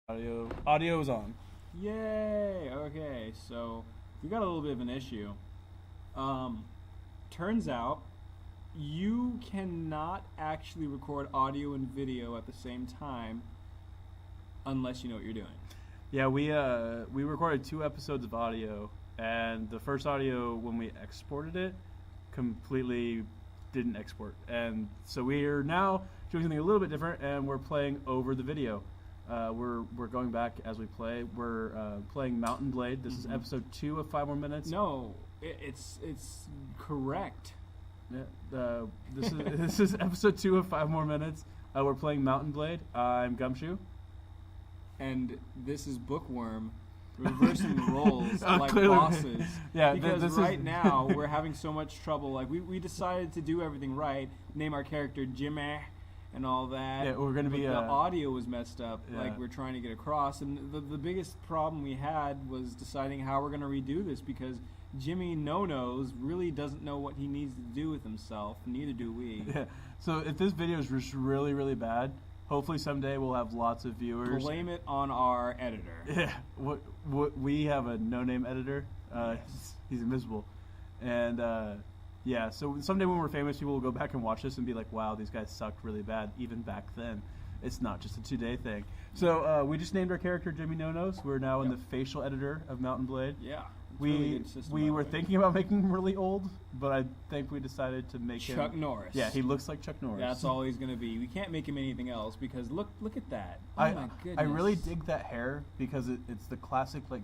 Audio is on. Yay! Okay, so we got a little bit of an issue. Turns out you cannot actually record audio and video at the same time unless you know what you're doing. Yeah, we recorded 2 episodes of audio, and the first audio when we exported it completely didn't export, and so we are now doing something a little bit different, and we're playing over the video. We're going back as we play. We're playing Mountain Blade. This is episode 2 of 5 More Minutes. No, it's correct. Yeah, this is episode 2 of 5 More Minutes. We're playing Mountain Blade. I'm Gumshoe. And this is Bookworm, reversing roles like clearly. bosses. Yeah, because right now we're having so much trouble. Like we decided to do everything right, name our character Jimmy and all that. Yeah, we're gonna be. The audio was messed up. Yeah. Like we're trying to get across, and the biggest problem we had was deciding how we're gonna redo this because Jimmy No-Nos really doesn't know what he needs to do with himself. Neither do we. Yeah. So if this video is just really, really bad, hopefully someday we'll have lots of viewers. Blame it on our editor. Yeah. What we have a no-name editor. Yes. He's invisible, and yeah. So someday when we're famous, people will go back and watch this and be like, "Wow, these guys sucked really bad." Even back then, it's not just a 2-day thing. So we just named our character Jimmy No-Nos. We're now in the facial editor of Mountain Blade. Yeah. We were thinking about making him really old, but I think we decided to make Chuck him Norris. Yeah, he looks like Chuck Norris. That's all he's gonna be. We can't make him anything else because look at that. Oh I my goodness. I really dig that hair because it's the classic like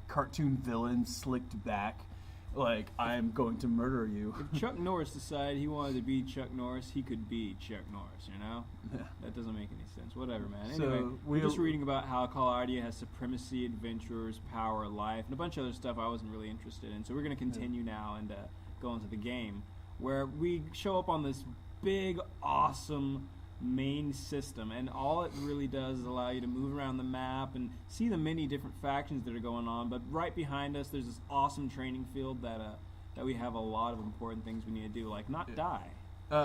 cartoon villain slicked back. Like, I'm going to murder you. If Chuck Norris decided he wanted to be Chuck Norris, he could be Chuck Norris, you know? Yeah. That doesn't make any sense. Whatever, man. So Anyway, we're just reading about how Call of Duty has supremacy, adventurers, power, life, and a bunch of other stuff I wasn't really interested in. So we're going to continue now and go into the game, where we show up on this big, awesome main system, and all it really does is allow you to move around the map and see the many different factions that are going on. But right behind us there's this awesome training field that we have a lot of important things we need to do, like not die.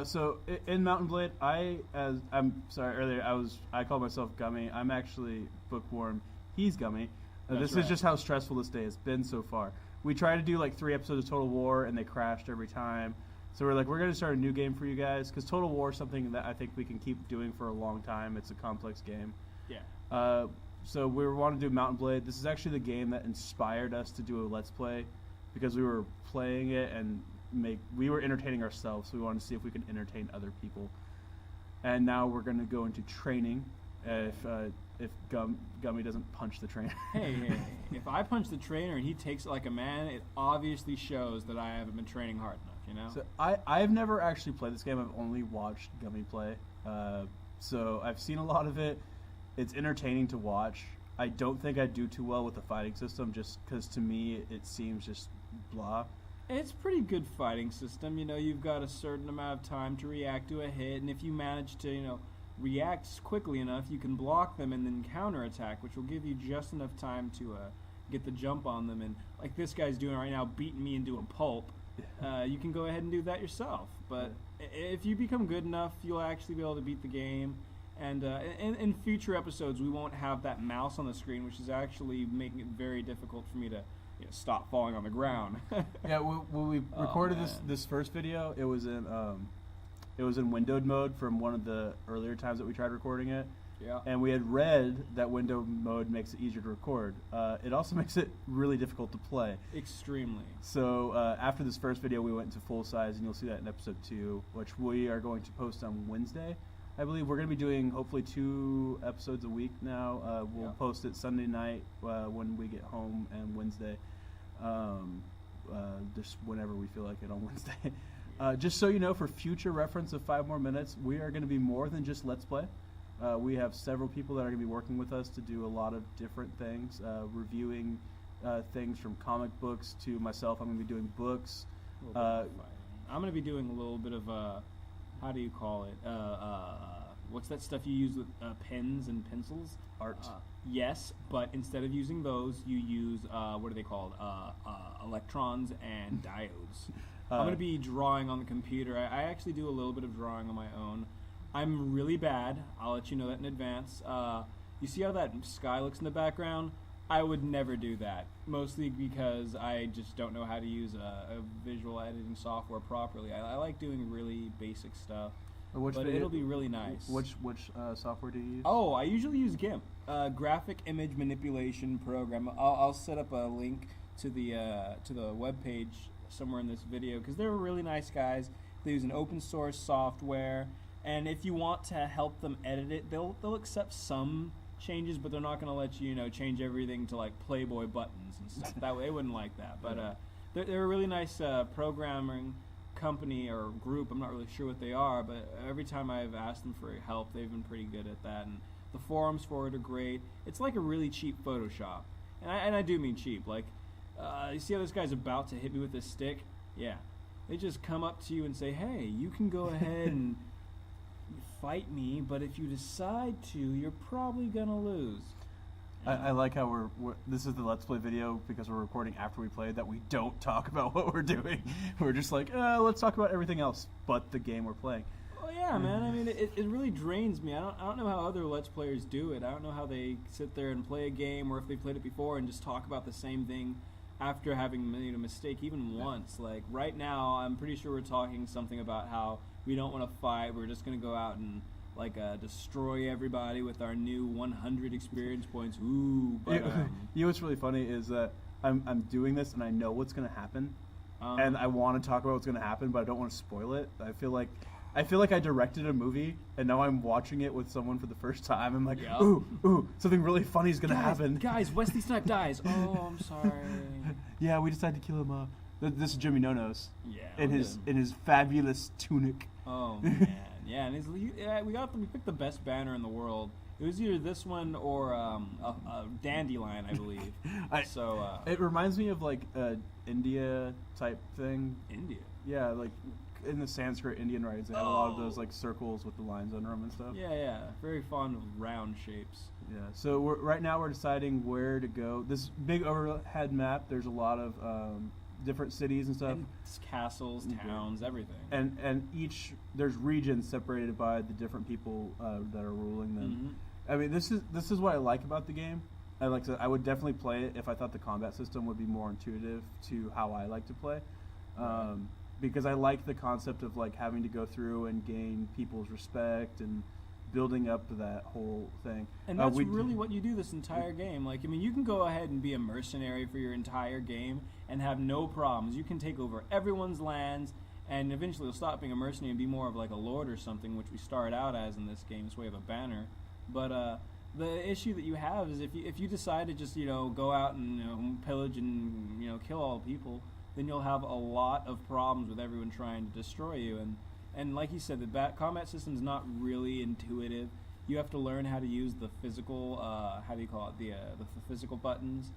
So in Mountain Blade, I'm sorry earlier I called myself Gummy. I'm actually Bookworm. He's Gummy. This is just how stressful this day has been so far. We tried to do like 3 episodes of Total War and they crashed every time. So we're going to start a new game for you guys, because Total War is something that I think we can keep doing for a long time. It's a complex game. Yeah. So we want to do Mountain Blade. This is actually the game that inspired us to do a Let's Play, because we were playing it and we were entertaining ourselves, so we wanted to see if we could entertain other people. And now we're going to go into training if Gummy doesn't punch the trainer. Hey, if I punch the trainer and he takes it like a man, it obviously shows that I haven't been training hard enough, you know? So I've never actually played this game. I've only watched Gummy play. So I've seen a lot of it. It's entertaining to watch. I don't think I do too well with the fighting system, just because to me it seems just blah. It's a pretty good fighting system. You know, you've got a certain amount of time to react to a hit, and if you manage to, react quickly enough, you can block them and then counterattack, which will give you just enough time to get the jump on them. And like this guy's doing right now, beating me into a pulp, you can go ahead and do that yourself. But if you become good enough, you'll actually be able to beat the game. And in future episodes, we won't have that mouse on the screen, which is actually making it very difficult for me to stop falling on the ground. Yeah, when we recorded this first video, it was in windowed mode from one of the earlier times that we tried recording it. Yeah. And we had read that window mode makes it easier to record. It also makes it really difficult to play. Extremely. So after this first video, we went into full size, and you'll see that in episode 2, which we are going to post on Wednesday. I believe we're going to be doing hopefully 2 episodes a week now. We'll post it Sunday night when we get home, and Wednesday, just whenever we feel like it on Wednesday. Just so you know, for future reference of 5 More Minutes, we are going to be more than just Let's Play. We have several people that are going to be working with us to do a lot of different things, reviewing things from comic books to myself. I'm going to be doing books. I'm going to be doing a little bit of how do you call it? What's that stuff you use with pens and pencils? Art. Yes, but instead of using those, you use, what are they called? Electrons and diodes. I'm going to be drawing on the computer. I actually do a little bit of drawing on my own. I'm really bad. I'll let you know that in advance. You see how that sky looks in the background? I would never do that, mostly because I just don't know how to use a visual editing software properly. I like doing really basic stuff, but it'll be really nice. Which software do you use? Oh, I usually use GIMP, graphic image manipulation program. I'll set up a link to the webpage somewhere in this video, because they're really nice guys. They use an open source software, and if you want to help them edit it, they'll accept some changes, but they're not going to let you, change everything to like Playboy buttons and stuff. That way, they wouldn't like that. But they're a really nice programming company or group. I'm not really sure what they are, but every time I've asked them for help, they've been pretty good at that. And the forums for it are great. It's like a really cheap Photoshop, and I do mean cheap. Like, you see how this guy's about to hit me with this stick? Yeah, they just come up to you and say, "Hey, you can go ahead and fight me, but if you decide to, you're probably gonna lose." I like how this is the Let's Play video because we're recording after we played, that we don't talk about what we're doing. We're just like, let's talk about everything else but the game we're playing. Oh yeah, man. I mean, it really drains me. I don't know how other Let's Players do it. I don't know how they sit there and play a game, or if they played it before and just talk about the same thing after having made a mistake even once. Like right now, I'm pretty sure we're talking something about how we don't want to fight. We're just going to go out and destroy everybody with our new 100 experience points. Ooh, but you know what's really funny is that I'm doing this and I know what's going to happen, and I want to talk about what's going to happen, but I don't want to spoil it. I feel like I directed a movie and now I'm watching it with someone for the first time. I'm like, Yep. ooh, something really funny is going to happen. Guys, Wesley Snipes dies. Oh, I'm sorry. Yeah, we decided to kill him. This is Jimmy No-Nos. Yeah. In his fabulous tunic. Oh man, yeah, and we picked the best banner in the world. It was either this one or a dandelion, I believe. It reminds me of like India type thing. India. Yeah, like in the Sanskrit Indian writings, they have a lot of those like circles with the lines under them and stuff. Yeah, very fond of round shapes. Yeah, so right now we're deciding where to go. This big overhead map, there's a lot of different cities and stuff. And castles, towns, everything. And there's regions separated by the different people that are ruling them. Mm-hmm. I mean, this is what I like about the game. I would definitely play it if I thought the combat system would be more intuitive to how I like to play. Right. Because I like the concept of like having to go through and gain people's respect and building up that whole thing. And that's really what you do this entire game. Like, I mean, you can go ahead and be a mercenary for your entire game and have no problems. You can take over everyone's lands, and eventually you'll stop being a mercenary and be more of like a lord or something, which we start out as in this game. This way of a banner. But the issue that you have is if you decide to just go out and pillage and kill all people, then you'll have a lot of problems with everyone trying to destroy you. And like you said, the combat system is not really intuitive. You have to learn how to use the physical, the physical buttons,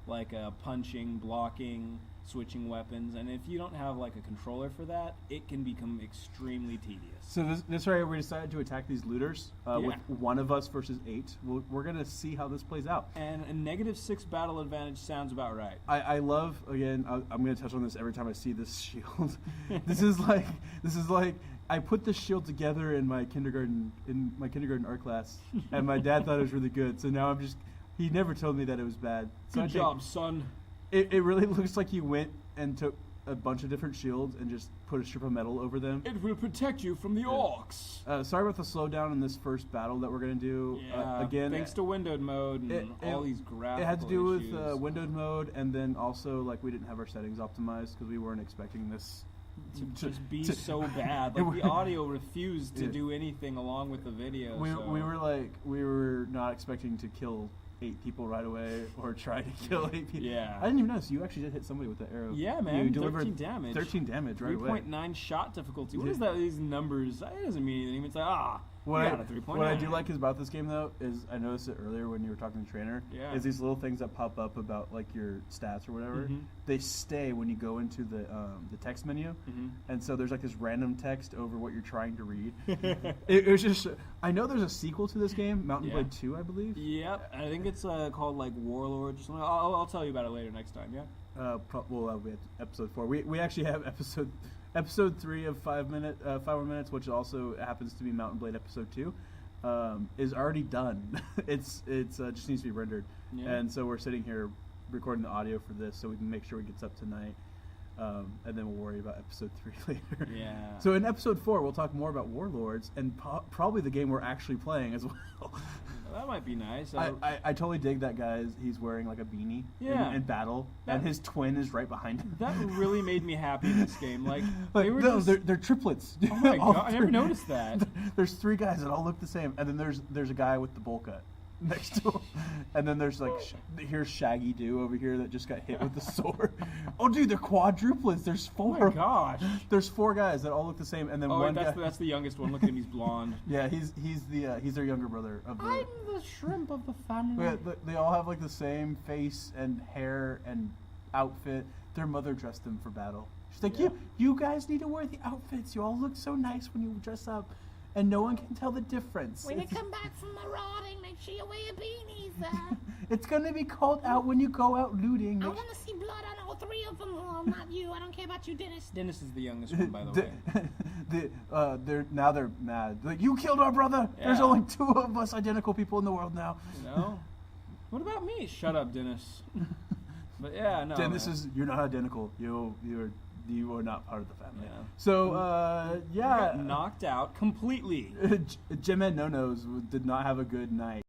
like punching, blocking, switching weapons. And if you don't have like a controller for that, it can become extremely tedious. So this right here, we decided to attack these looters with one of us versus 8. We're going to see how this plays out. And a -6 battle advantage sounds about right. I love, again, I'm going to touch on this every time I see this shield. This is like I put this shield together in my kindergarten art class, and my dad thought it was really good. So now he never told me that it was bad. So Good job, son. It really looks like you went and took a bunch of different shields and just put a strip of metal over them. It will protect you from the orcs. Sorry about the slowdown in this first battle that we're going to do. Again, thanks to windowed mode and all these graphical It had to do issues. with windowed mode, and then also like we didn't have our settings optimized because we weren't expecting this to just be so bad. Like the audio refused to do anything along with the video. We were not expecting to kill 8 people right away or try to kill 8 people. Yeah. I didn't even notice. You actually did hit somebody with that arrow. Yeah, man. You delivered 13 damage. 13 damage right away. 3.9 shot difficulty. What is that? These numbers? It doesn't mean anything. It's like, what I do like is about this game, though, is I noticed it earlier when you were talking to the trainer, is these little things that pop up about like your stats or whatever. Mm-hmm. They stay when you go into the text menu, and so there's like this random text over what you're trying to read. it was just, I know there's a sequel to this game, Mountain Blade 2, I believe. Yep, I think it's called like Warlord or something. I'll tell you about it later next time. Yeah. Well, we had episode 4. We actually have episode 3 of 5 more minutes, which also happens to be Mountain Blade episode 2. is already done. It's just needs to be rendered, and so we're sitting here recording the audio for this, so we can make sure it gets up tonight, and then we'll worry about episode 3 later. Yeah. So in episode 4, we'll talk more about Warlords and probably the game we're actually playing as well. That might be nice. I totally dig that guy. He's wearing like a beanie in battle, and his twin is right behind him. That really made me happy in this game. Like they're triplets. Oh my god! I never noticed that. There's 3 guys that all look the same, and then there's a guy with the bowl cut next to him, and then there's like here's Shaggy Doo over here that just got hit with the sword. Oh, dude, they're quadruplets. There's 4. Oh my gosh. There's 4 guys that all look the same, and then one guy. That's the youngest one. Look at him, he's blonde. Yeah, he's their younger brother. I'm the shrimp of the family. Yeah, they all have like the same face and hair and outfit. Their mother dressed them for battle. She's like, you guys need to wear the outfits. You all look so nice when you dress up, and no one can tell the difference. When you come back from marauding, make sure you wear your beanies. It's gonna be cold out when you go out looting. I want to see blood on all 3 of them. Oh, not you. I don't care about you, Dennis. Dennis is the youngest one, by the way. They're mad. Like, you killed our brother. Yeah. There's only 2 of us identical people in the world now. You know? What about me? Shut up, Dennis. But yeah, no. Dennis you're not identical. You are not part of the family. Yeah. So Got knocked out completely. Jim and No-Nos did not have a good night.